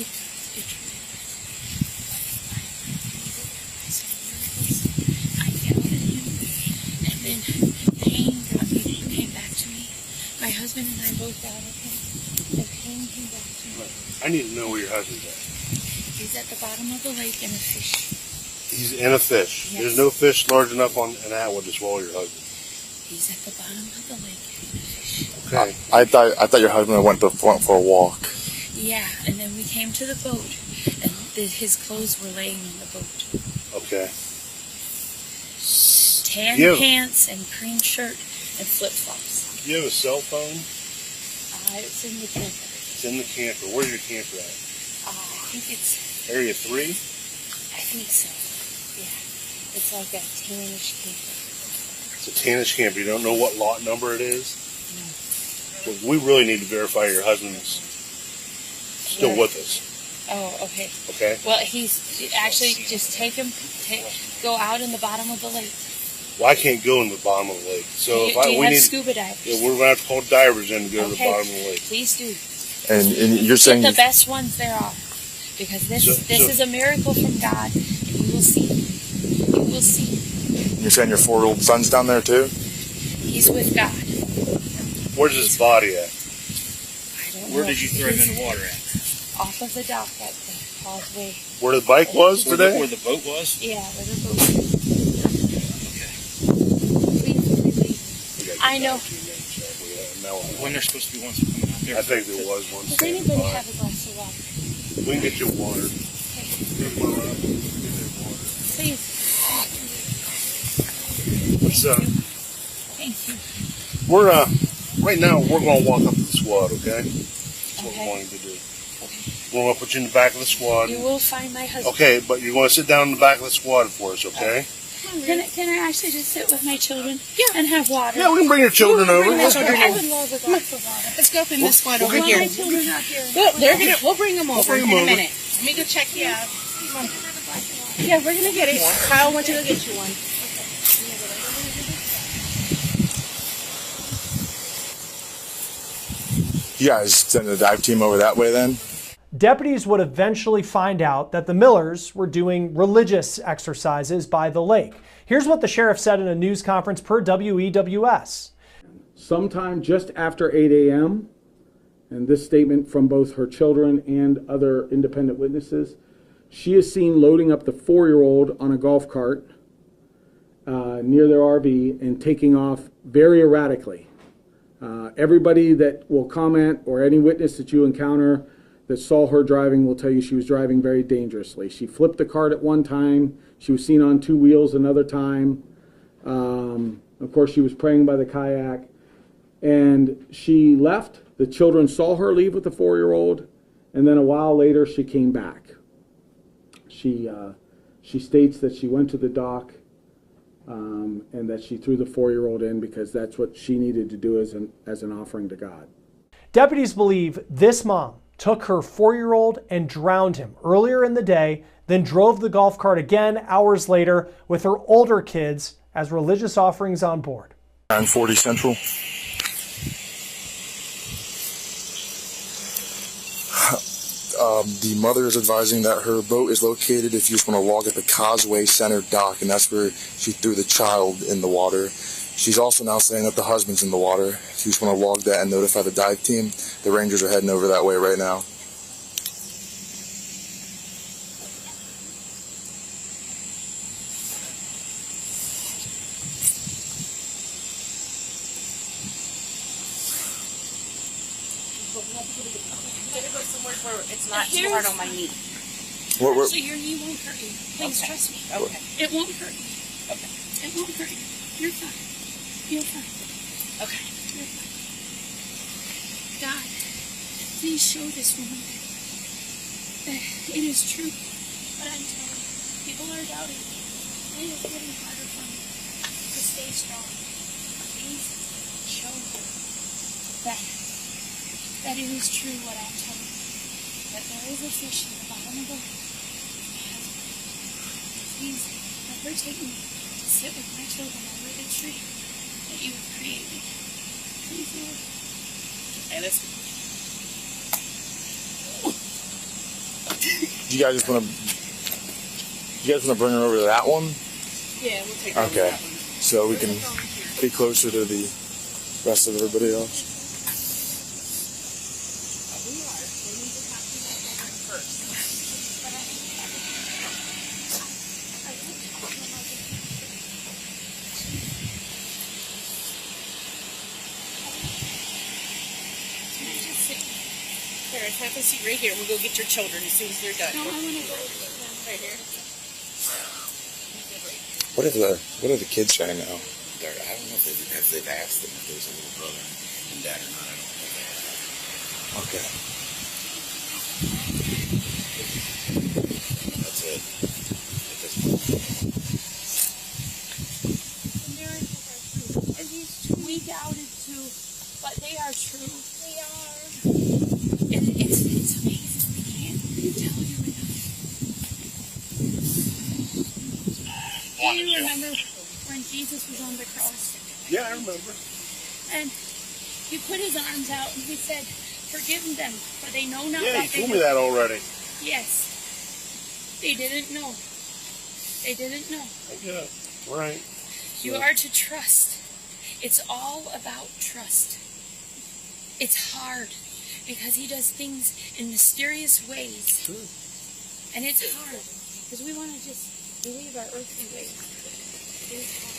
It truly was. I yelled at him, and then pain came back to me. My husband and I both yelled at him. The pain came back to me. I need to know where your husband's at. He's at the bottom of the lake in a fish. He's in a fish. Yes. There's no fish large enough on an Atwood to swallow your husband. He's at the bottom of the lake in a fish. Okay. I thought your husband went for a walk. Yeah, and then we came to the boat, and his clothes were laying on the boat. Okay. Tan Yeah. pants and cream shirt and flip-flops. Do you have a cell phone? It's in the camper. It's in the camper. Where's your camper at? I think it's, Area 3? I think so. Yeah. It's like a tannish camper. It's a tannish camper. You don't know what lot number it is? No. Well, we really need to verify your husband's still with us. Oh, okay. Okay? Well, he's actually just go out in the bottom of the lake. Well, I can't go in the bottom of the lake. So Do you have scuba divers? Yeah, we're going to have to call divers in to go to the Okay. bottom of the lake. Please do. And you're saying Get the best ones there are. Because this is a miracle from God, and you will see. You will see. you're saying your 4-year-old son's down there too? He's with God. Where's his body at? I don't know. Where did you throw him in the water at? Off of the dock at the causeway. Where the bike was today? Where the boat was? Yeah, where the boat is. Okay. I know. When there's supposed to be ones coming out there? I think there was one. Does anybody have a glass of water? We can get you water. Please. What's up? Thank you. We're right now we're gonna walk up to the squad, okay? That's what Okay. we're going to do. We're gonna put you in the back of the squad. You will find my husband. Okay, but you're gonna sit down in the back of the squad for us, okay? Can I actually just sit with my children? Yeah. And have water? Yeah, we can bring your children over. I would love a glass of water. Let's go up in this squad over Well, here. my children are here. We'll bring them over bring in 'em a over. minute. Let me go check you out. Yeah, we're gonna get it. Kyle wants to go get you one. You guys send the dive team over that way then? Deputies would eventually find out that the Millers were doing religious exercises by the lake. Here's what the sheriff said in a news conference per WEWS. Sometime just after 8 a.m., and this statement from both her children and other independent witnesses, she is seen loading up the 4-year-old on a golf cart near their RV and taking off very erratically. Everybody that will comment or any witness that you encounter that saw her driving will tell you she was driving very dangerously. She flipped the cart at one time. She was seen on 2 wheels another time. Of course, she was praying by the kayak. And she left. The children saw her leave with the 4-year-old. And then a while later, she came back. She states that she went to the dock and that she threw the 4-year-old in because that's what she needed to do as an offering to God. Deputies believe this mom took her 4-year-old and drowned him earlier in the day, then drove the golf cart again hours later with her older kids as religious offerings on board. 940 Central. The mother is advising that her boat is located if you just want to log at the Causeway Center dock, and that's where she threw the child in the water. She's also now saying that the husband's in the water. If you just want to log that and notify the dive team, the Rangers are heading over that way right now. It's not too hard on my knee. So your knee won't hurt you. Please trust me. Okay. It won't hurt you. Okay. It won't hurt you. You're fine. You're fine. Okay. You're fine. God, please show this woman that it is true. But I'm telling you, people are doubting. It is getting harder for me to stay strong. Please show her that it is true what I'm telling you. That there is a fish in the bottom of the lake. Please let her take me to sit with my children under the tree that you have created. Please, Lord. Okay, let's. Do you guys just want to bring her over to that one? Yeah, we'll take her over Okay. that one. So we can be closer to the rest of everybody else. Here, have a seat right here. We'll go get your children as soon as they're done. No, I want to go. Right here. What are the kids saying now? I don't know if they've asked them if there's a little brother and dad or not. I don't know if they have. Okay. That's it. At this point. The miracles are true. And these two we doubted too, but they are true. They are. It's amazing. We can't tell you enough. Do you remember when Jesus was on the cross? Yeah, I remember. And he put his arms out and he said, "Forgive them, for they know not Yeah, what you they told do." me that already. Yes. They didn't know. They didn't know. Yeah, right. You are to trust. It's all about trust. It's hard because he does things in mysterious ways. Sure. And it's hard because we want to just believe our earthly ways. It is hard.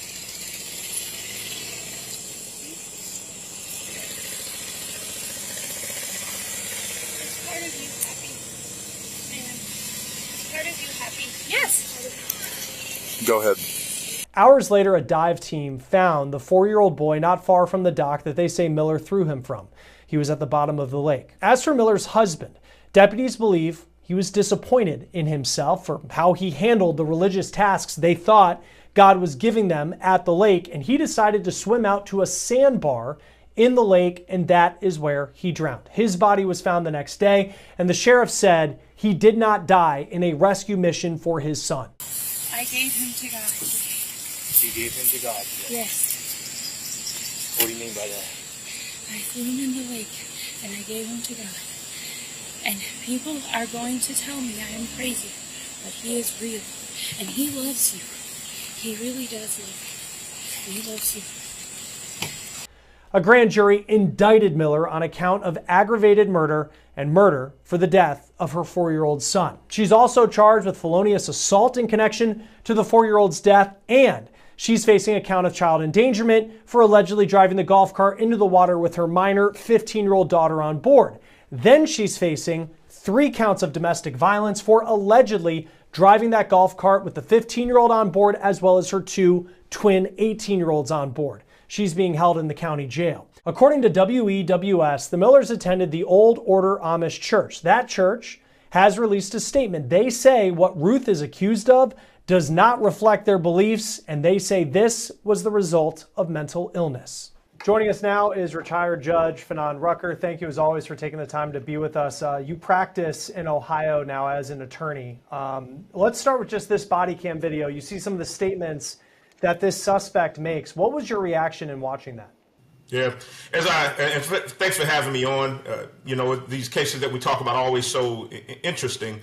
Is part of you happy? Man, is part of you happy? Yes. Go ahead. Hours later, a dive team found the 4-year-old boy not far from the dock that they say Miller threw him from. He was at the bottom of the lake. As for Miller's husband, deputies believe he was disappointed in himself for how he handled the religious tasks they thought God was giving them at the lake, and he decided to swim out to a sandbar in the lake, and that is where he drowned. His body was found the next day, and the sheriff said he did not die in a rescue mission for his son. I gave him to God. You gave him to God. Yes. What do you mean by that? I threw him in the lake and I gave him to God. And people are going to tell me I am crazy, but he is real. And he loves you. He really does love you. He loves you. A grand jury indicted Miller on account of aggravated murder and murder for the death of her 4-year-old son. She's also charged with felonious assault in connection to the 4-year-old's death, and she's facing a count of child endangerment for allegedly driving the golf cart into the water with her minor 15-year-old daughter on board. Then she's facing 3 counts of domestic violence for allegedly driving that golf cart with the 15-year-old on board, as well as her 2 twin 18-year-olds on board. She's being held in the county jail. According to WEWS, the Millers attended the Old Order Amish Church. That church has released a statement. They say what Ruth is accused of does not reflect their beliefs, and they say this was the result of mental illness. Joining us now is retired Judge Fanon Rucker. Thank you as always for taking the time to be with us. You practice in Ohio now as an attorney. Let's start with just this body cam video. You see some of the statements that this suspect makes. What was your reaction in watching that? Yeah, and thanks for having me on. You know, these cases that we talk about are always so interesting.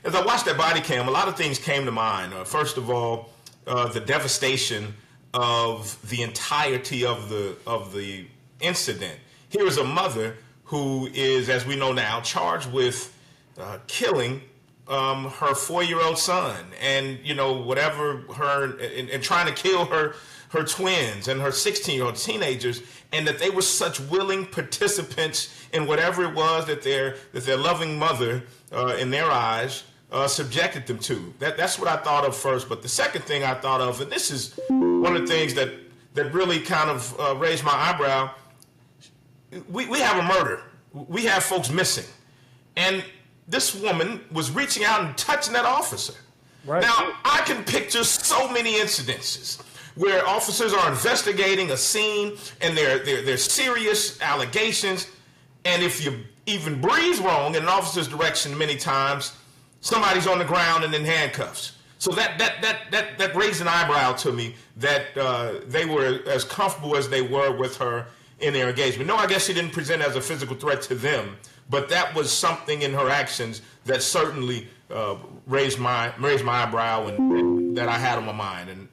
As I watched that body cam, a lot of things came to mind. First of all, the devastation of the entirety of the incident. Here is a mother who is, as we know now, charged with killing her 4-year-old son, and whatever her and trying to kill her twins and her 16-year-old teenagers, and that they were such willing participants in whatever it was that their loving mother, in their eyes, subjected them to. That's what I thought of first. But the second thing I thought of, and this is one of the things that really kind of raised my eyebrow, we have a murder. We have folks missing. And this woman was reaching out and touching that officer. Right. Now, I can picture so many incidences where officers are investigating a scene and there's serious allegations, and if you even breathe wrong in an officer's direction, many times somebody's on the ground and in handcuffs. So that raised an eyebrow to me that they were as comfortable as they were with her in their engagement. No, I guess she didn't present as a physical threat to them, but that was something in her actions that certainly raised my eyebrow and that I had on my mind. And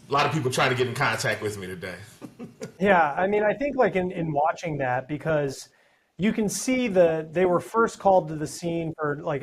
a lot of people trying to get in contact with me today. Yeah, I mean, I think like in watching that, because you can see they were first called to the scene for like,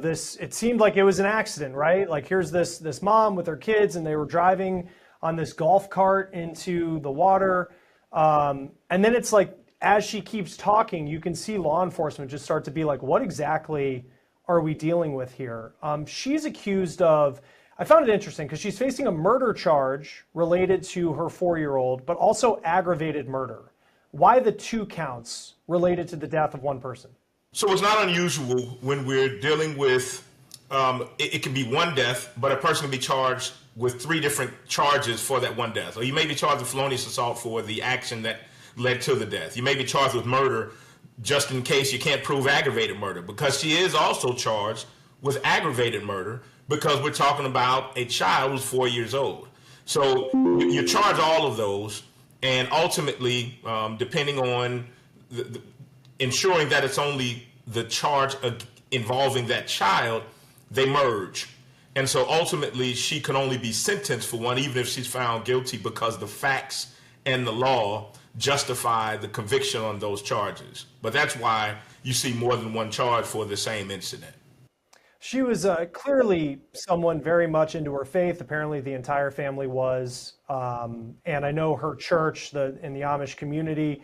this, it seemed like it was an accident, right? Like here's this mom with her kids and they were driving on this golf cart into the water. And then it's like, as she keeps talking, you can see law enforcement just start to be like, what exactly are we dealing with here? She's accused of, I found it interesting because she's facing a murder charge related to her 4-year-old, but also aggravated murder. Why the 2 counts related to the death of one person? So it's not unusual when we're dealing with, it can be one death, but a person can be charged with 3 different charges for that one death. Or you may be charged with felonious assault for the action that led to the death. You may be charged with murder just in case you can't prove aggravated murder, because she is also charged with aggravated murder because we're talking about a child who's 4 years old. So you charge all of those, and ultimately, depending on ensuring that it's only the charge involving that child, they merge. And so ultimately, she can only be sentenced for one, even if she's found guilty, because the facts and the law justify the conviction on those charges. But that's why you see more than one charge for the same incident. She was clearly someone very much into her faith. Apparently the entire family was. And I know her church in the Amish community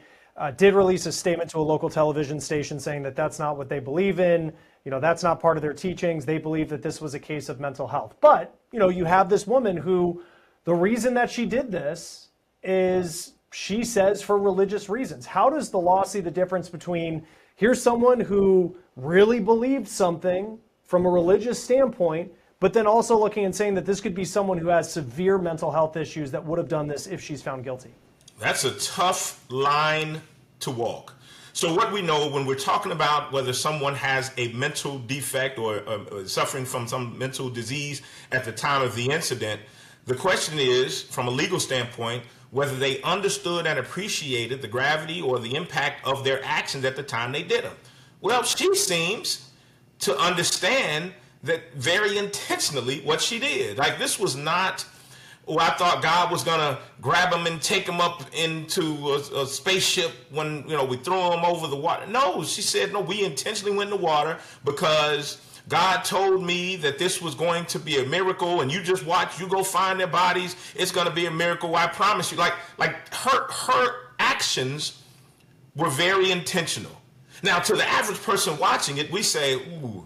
did release a statement to a local television station saying that that's not what they believe in. That's not part of their teachings. They believe that this was a case of mental health. But, you have this woman who, the reason that she did this is, she says, for religious reasons. How does the law see the difference between, here's someone who really believed something from a religious standpoint, but then also looking and saying that this could be someone who has severe mental health issues that would have done this if she's found guilty? That's a tough line to walk. So what we know when we're talking about whether someone has a mental defect or suffering from some mental disease at the time of the incident, the question is, from a legal standpoint, whether they understood and appreciated the gravity or the impact of their actions at the time they did them. Well, she seems to understand that very intentionally what she did. Like, this was not, I thought God was going to grab him and take him up into a spaceship when, we throw him over the water. No, she said, no, we intentionally went in the water because God told me that this was going to be a miracle, and you just watch, you go find their bodies, it's going to be a miracle, I promise you. Like her actions were very intentional. Now, to the average person watching it, we say, ooh,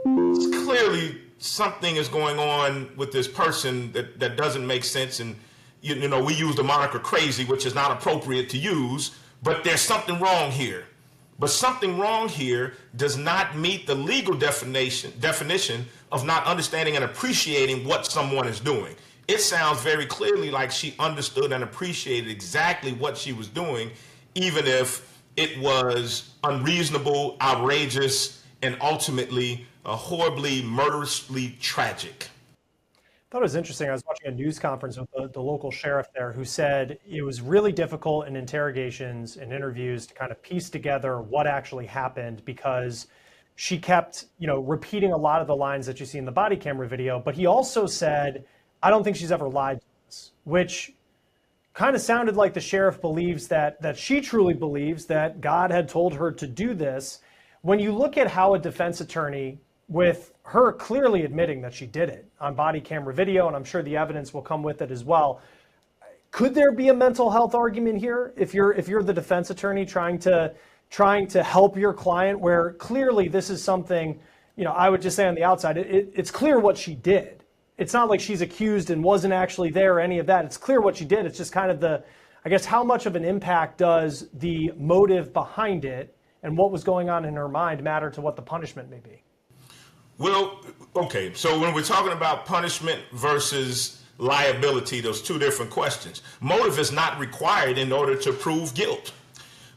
clearly something is going on with this person that doesn't make sense. And, we use the moniker crazy, which is not appropriate to use, but there's something wrong here. But something wrong here does not meet the legal definition of not understanding and appreciating what someone is doing. It sounds very clearly like she understood and appreciated exactly what she was doing, even if it was unreasonable, outrageous, and ultimately horribly, murderously tragic. I thought it was interesting. I was watching a news conference with the local sheriff there who said it was really difficult in interrogations and interviews to kind of piece together what actually happened, because she kept, repeating a lot of the lines that you see in the body camera video. But he also said, I don't think she's ever lied to us, which kind of sounded like the sheriff believes that she truly believes that God had told her to do this. When you look at how a defense attorney, with her clearly admitting that she did it on body camera video, and I'm sure the evidence will come with it as well, could there be a mental health argument here if you're the defense attorney trying to help your client, where clearly this is something, I would just say on the outside, it's clear what she did. It's not like she's accused and wasn't actually there or any of that. It's clear what she did. It's just kind of how much of an impact does the motive behind it and what was going on in her mind matter to what the punishment may be? Well, okay, so when we're talking about punishment versus liability, those two different questions. Motive is not required in order to prove guilt.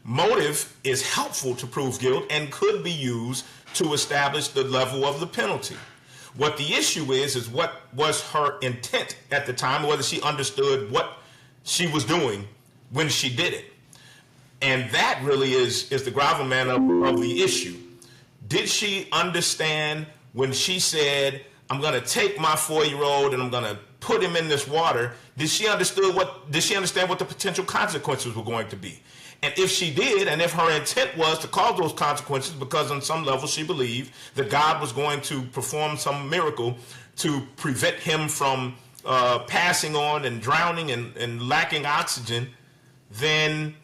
Motive is helpful to prove guilt and could be used to establish the level of the penalty. What the issue is what was her intent at the time, whether she understood what she was doing when she did it. And that really is the gravamen of the issue. Did she understand when she said, I'm going to take my 4-year-old and I'm going to put him in this water, did she understand what the potential consequences were going to be? And if she did, and if her intent was to cause those consequences because on some level she believed that God was going to perform some miracle to prevent him from passing on and drowning and lacking oxygen, then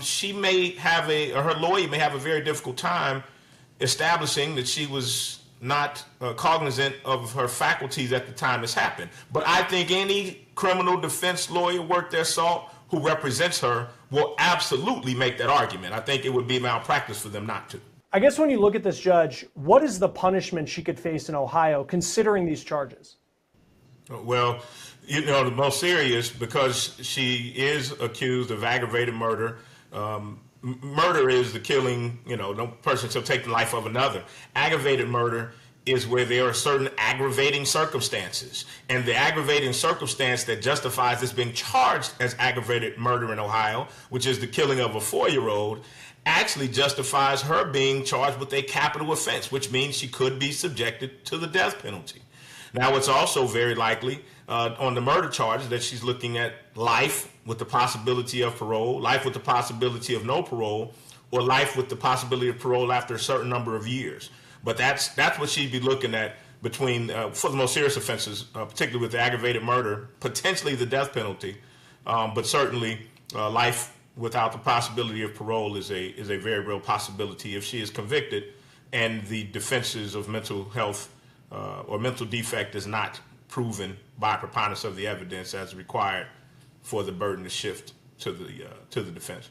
she may have her lawyer may have a very difficult time establishing that she was not cognizant of her faculties at the time this happened. But I think any criminal defense lawyer worth their salt who represents her will absolutely make that argument. I think it would be malpractice for them not to. I guess when you look at this, Judge, what is the punishment she could face in Ohio considering these charges? Well, the most serious, because she is accused of aggravated murder. Murder is the killing, no person shall take the life of another. Aggravated murder is where there are certain aggravating circumstances. And the aggravating circumstance that justifies this being charged as aggravated murder in Ohio, which is the killing of a 4-year-old, actually justifies her being charged with a capital offense, which means she could be subjected to the death penalty. Now, it's also very likely on the murder charges that she's looking at life with the possibility of parole, life with the possibility of no parole, or life with the possibility of parole after a certain number of years. But that's what she'd be looking at between, for the most serious offenses, particularly with the aggravated murder, potentially the death penalty, but certainly life without the possibility of parole is a very real possibility if she is convicted and the defenses of mental health or mental defect is not proven by preponderance of the evidence as required for the burden to shift to the defense.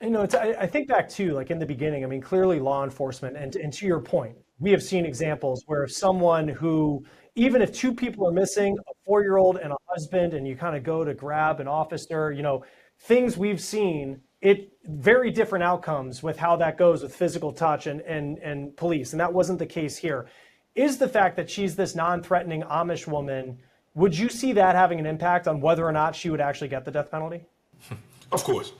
I think back to, like, in the beginning, I mean, clearly law enforcement, and to your point, we have seen examples where someone who, even if 2 people are missing, a 4-year-old and a husband, and you kind of go to grab an officer, things we've seen, very different outcomes with how that goes with physical touch and police. And that wasn't the case here. Is the fact that she's this non-threatening Amish woman, would you see that having an impact on whether or not she would actually get the death penalty? Of course.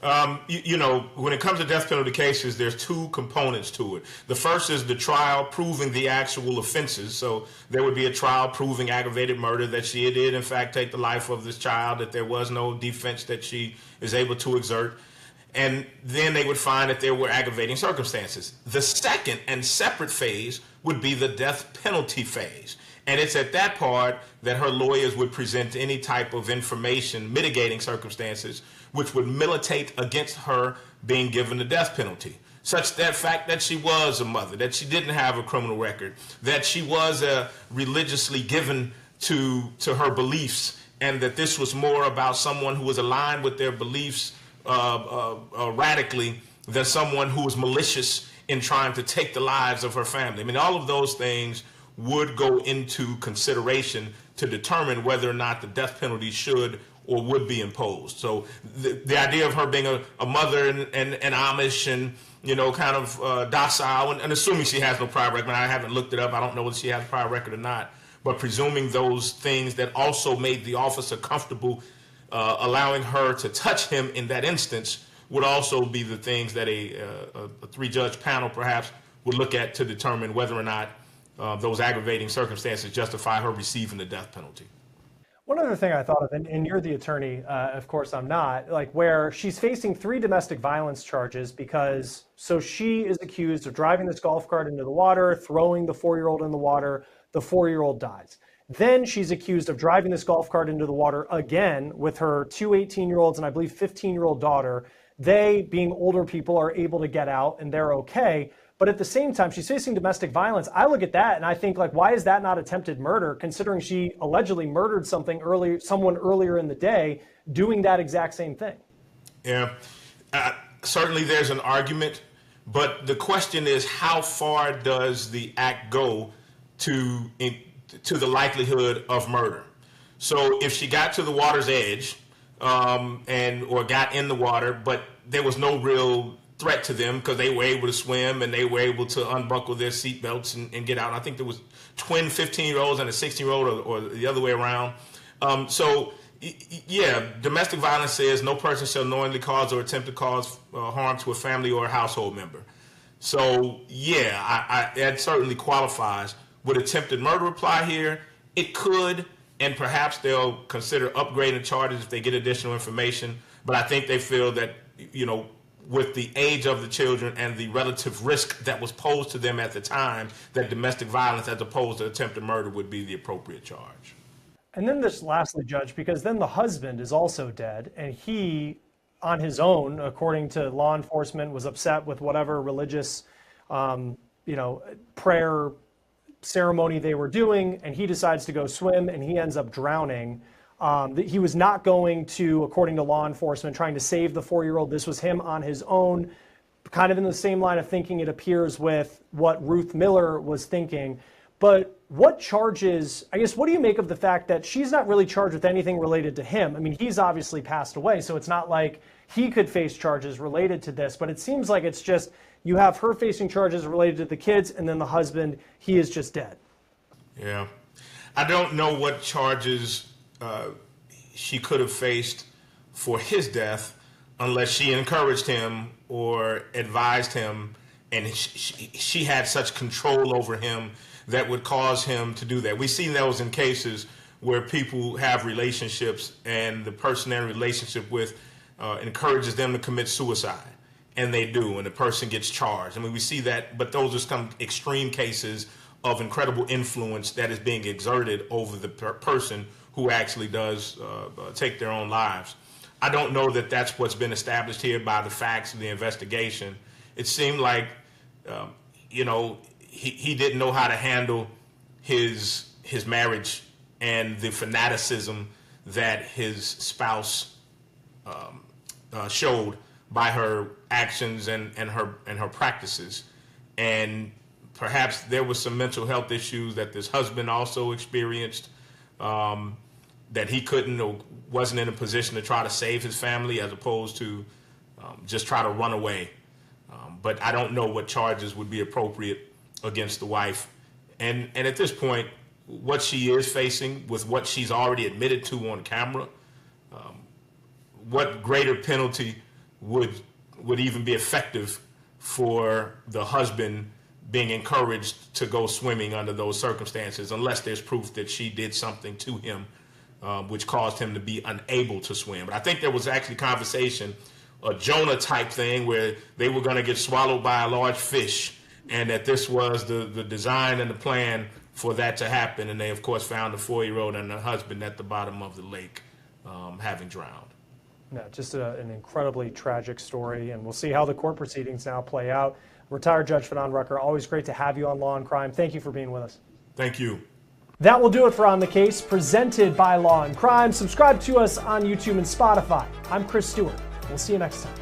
When it comes to death penalty cases, there's 2 components to it. The first is the trial proving the actual offenses. So there would be a trial proving aggravated murder, that she did, in fact, take the life of this child, that there was no defense that she is able to exert. And then they would find that there were aggravating circumstances. The second and separate phase would be the death penalty phase. And it's at that part that her lawyers would present any type of information, mitigating circumstances, which would militate against her being given the death penalty. Such that fact that she was a mother, that she didn't have a criminal record, that she was religiously given to her beliefs, and that this was more about someone who was aligned with their beliefs radically than someone who was malicious in trying to take the lives of her family. I mean, all of those things would go into consideration to determine whether or not the death penalty should or would be imposed. So the idea of her being a mother and Amish and, kind of docile, and assuming she has no prior record, I haven't looked it up, I don't know whether she has a prior record or not, but presuming those things that also made the officer comfortable allowing her to touch him in that instance would also be the things that a 3-judge panel perhaps would look at to determine whether or not those aggravating circumstances justify her receiving the death penalty. One other thing I thought of, and you're the attorney, of course I'm not, where she's facing 3 domestic violence charges so she is accused of driving this golf cart into the water, throwing the 4-year-old in the water, the 4-year-old dies. Then she's accused of driving this golf cart into the water again with her 2 18-year-olds and I believe 15-year-old daughter. They, being older people, are able to get out and they're okay. But at the same time, she's facing domestic violence. I look at that and I think, why is that not attempted murder, considering she allegedly murdered someone earlier in the day doing that exact same thing? Yeah, certainly there's an argument, but the question is, how far does the act go to the likelihood of murder? So if she got to the water's edge or got in the water, but there was no real threat to them because they were able to swim and they were able to unbuckle their seatbelts and get out. I think there was twin 15-year-olds and a 16-year-old or the other way around. Domestic violence says no person shall knowingly cause or attempt to cause harm to a family or a household member. So yeah, that certainly qualifies. Would attempted murder apply here? It could, and perhaps they'll consider upgrading charges if they get additional information. But I think they feel that, you know, with the age of the children and the relative risk that was posed to them at the time, that domestic violence as opposed to attempted murder would be the appropriate charge. And then this lastly, Judge, because then the husband is also dead, and he, on his own, according to law enforcement, was upset with whatever religious, prayer ceremony they were doing, and he decides to go swim, and he ends up drowning. He was not going to, according to law enforcement, trying to save the 4-year-old. This was him on his own, kind of in the same line of thinking, it appears, with what Ruth Miller was thinking. But what charges, I guess, what do you make of the fact that she's not really charged with anything related to him? I mean, he's obviously passed away, so it's not like he could face charges related to this, but it seems like it's just, you have her facing charges related to the kids, and then the husband, he is just dead. Yeah. I don't know what charges she could have faced for his death unless she encouraged him or advised him, and she had such control over him that would cause him to do that. We've seen those in cases where people have relationships and the person they're in a relationship with encourages them to commit suicide, and they do, and the person gets charged. I mean, we see that, but those are some extreme cases of incredible influence that is being exerted over the person who actually does take their own lives. I don't know that that's what's been established here by the facts of the investigation. It seemed like, he didn't know how to handle his marriage and the fanaticism that his spouse showed by her actions and her practices. And perhaps there was some mental health issues that this husband also experienced, that he couldn't or wasn't in a position to try to save his family as opposed to just try to run away. But I don't know what charges would be appropriate against the wife. And at this point, what she is facing with what she's already admitted to on camera, what greater penalty would even be effective for the husband being encouraged to go swimming under those circumstances, unless there's proof that she did something to him which caused him to be unable to swim. But I think there was actually conversation, a Jonah type thing, where they were going to get swallowed by a large fish, and that this was the design and the plan for that to happen. And they, of course, found the 4-year-old and the husband at the bottom of the lake having drowned. No, just an incredibly tragic story, and we'll see how the court proceedings now play out. Retired Judge Fanon Rucker, always great to have you on Law and Crime. Thank you for being with us. Thank you. That will do it for On the Case, presented by Law and Crime. Subscribe to us on YouTube and Spotify. I'm Chris Stewart. We'll see you next time.